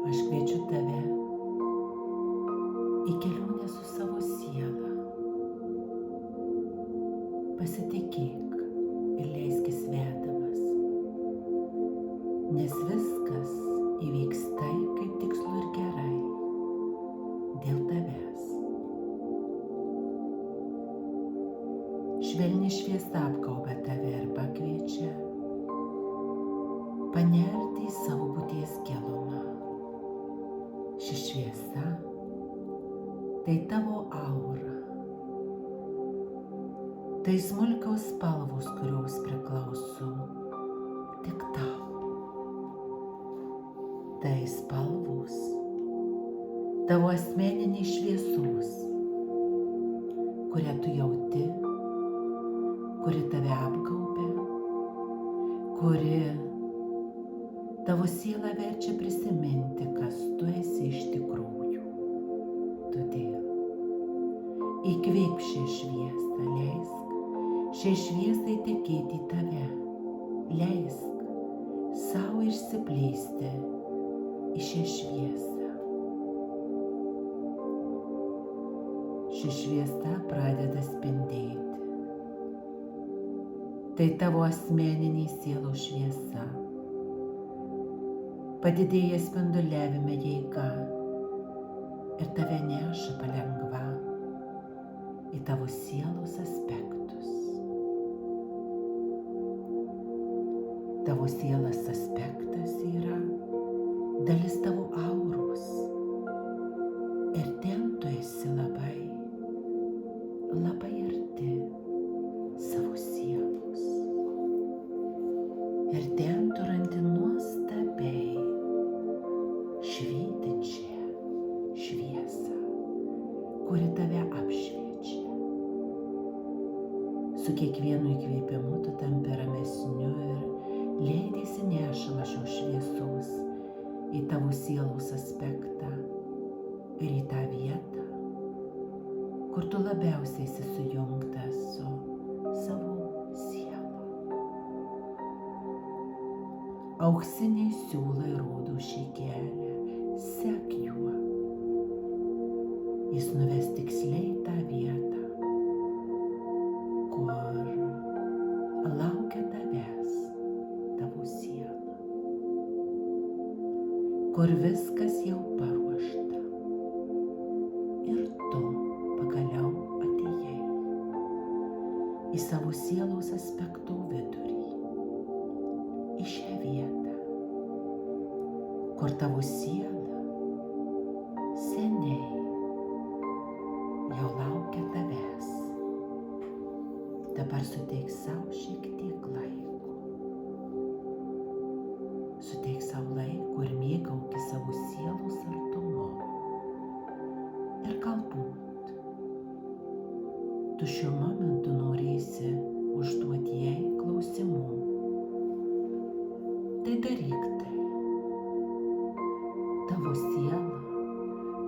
Aš kviečiu tave į kelionę su savo siela. Pasitikėk ir leiskis vedamas, nes viskas įvyks taip, kaip tikslu ir gerai, dėl tavęs. Švelni šviesa apgaubia tave ir pakviečia panerti į savo būties gilumą. Ši šviesa tai tavo aura. Tai smulkios spalvos, kurios priklauso tik tau. Tai spalvos tavo asmeninės šviesos, kurią tu jauti, kuri tave apgaubia, kuri tavo sielą verčia prisiminti, kas tu esi iš tikrųjų. Todėl įkvėpk šią šviesą, leisk šiai šviesai tekėti į tave, leisk savo išsiplėsti į šią šviesą. Ši šviesa pradeda spindėti. Tai tavo asmeninė sielos šviesa. Padidėja spinduliavime jėga ir tave neša palengva į tavo sielos aspektus. Tavo sielos aspektas yra dalis tavo auros ir ten tu esi labai, labai arti savo sielos. Ir ten tu randi nuostabiai švytinčią šviesą, kuri tave apšviečia. Su kiekvienu įkvėpimu tu tampi ramesniu ir leidiesi nešama šios šviesos į tavo sielos aspektą ir į tą vietą, kur tu labiausiai esi sujungtas su savo siela. Auksiniai siūlai rodo šį kelią, sek juo. Jis nuves tiksliai tą vietą, kur laukia tavęs, tavo siela, kur viskas jau paruošta ir tu pagaliau atėjai į savo sielos aspekto vidurį, į šią vietą, kur tavo siela seniai jau laukia tavęs. Dabar suteik savo šiek tiek laiko. Suteik savo laiko ir mėgaukis savo sielos artumu. Ir galbūt tu šiuo momentu norėsi užduoti jai klausimų. Tai daryk tai. Tavo siela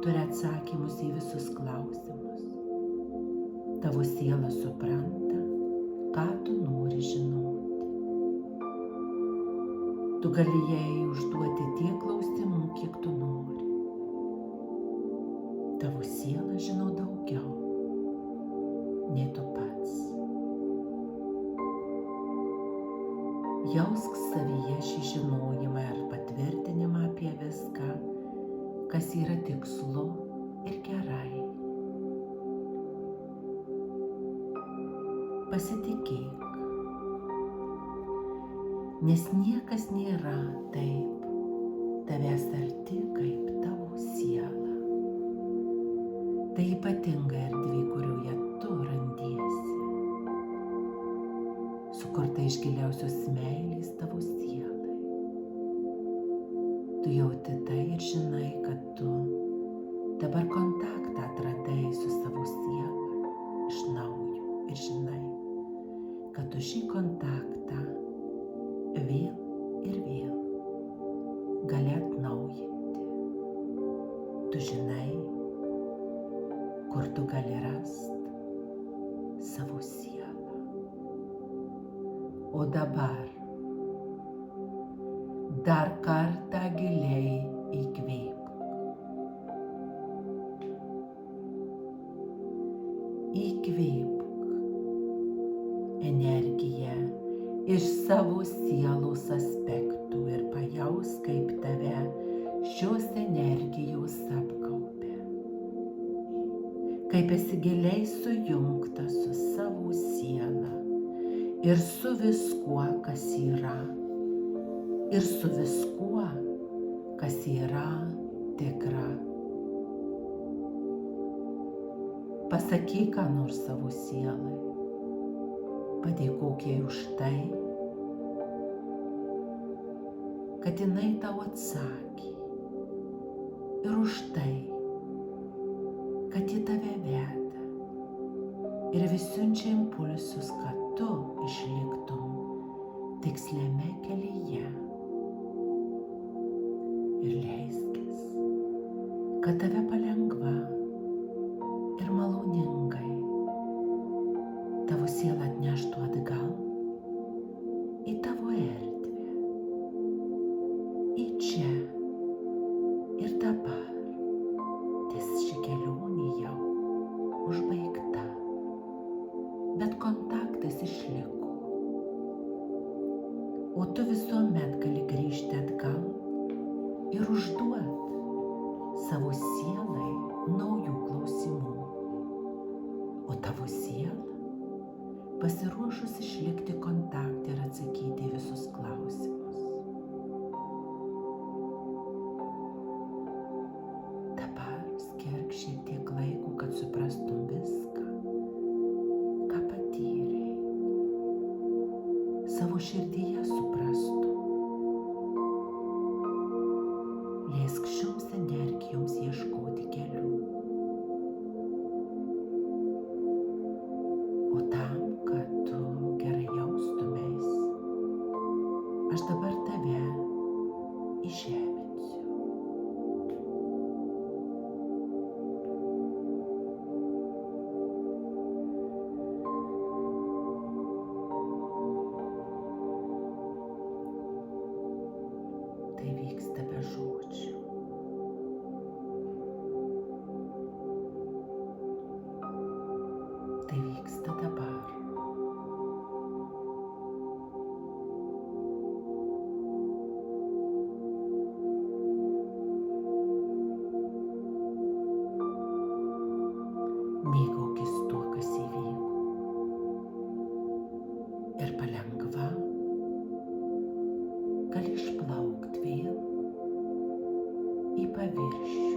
turi atsakymus į visus klausimus. Tavo siela supranta, ką tu nori žinoti. Tu gali jai užduoti tiek klausimų, kiek tu nori. Tavo siela žino daugiau nei tu pats. Jausk savyje šį žinojimą ir patvirtinimą apie viską, kas yra tikslu ir gerai. Pasitikėk, nes niekas nėra taip tavęs arti kaip tavo siela. Tai ypatinga erdvė, kurioje tu randiesi, sukurta iš giliausios meilės tavo sielai. Tu jauti tai ir žinai, kad tu dabar kontaktą atradai su savo siela iš naujo ir žinai, kad tu šį kontaktą vėl ir vėl gali atnaujinti. Tu žinai, kur tu gali rasti savo sielą. O dabar dar kartą giliai įkvėpk. Įkvėpk energiją iš savo sielos aspektų ir pajausk, kaip tave šios energijos apgaubia. Kaip esi giliai sujungta su savo siela ir su viskuo, kas yra. Ir su viskuo, kas yra tikra. Pasakyk ką nors savo sielai. Padėkok jai už tai, kad jinai tau atsakė. Ir už tai, kad ji tave veda. Ir vis siunčia impulsus, kad tu išliktum tiksliame kelyje. Ir leiskis, kad tave palengva ir maloningai tavo siela atneštų atgal į tavo erdvę, į čia ir dabar, ties ši kelionė jau užbaigta, bet kontaktas išliko, o tu visuomet gali grįžti atgal ir užduot savo sielai naujų klausimų, o tavo siela pasiruošus išlikti kontakte ir atsakyti į visus klausimus. Dabar skirk šiek tiek laiko, kad suprastum viską, ką patyrei, savo širdyje suprastum. Leisk šioms energijoms ieškoti kelių. O tam, kad tu gerai jaustumeis, aš dabar tave įžeminsiu. Tai vyksta be žodžių. Tai vyksta dabar. Mėgaukis tuo, kas įvyko. Ir palengva gali išplaukti vėl į paviršių.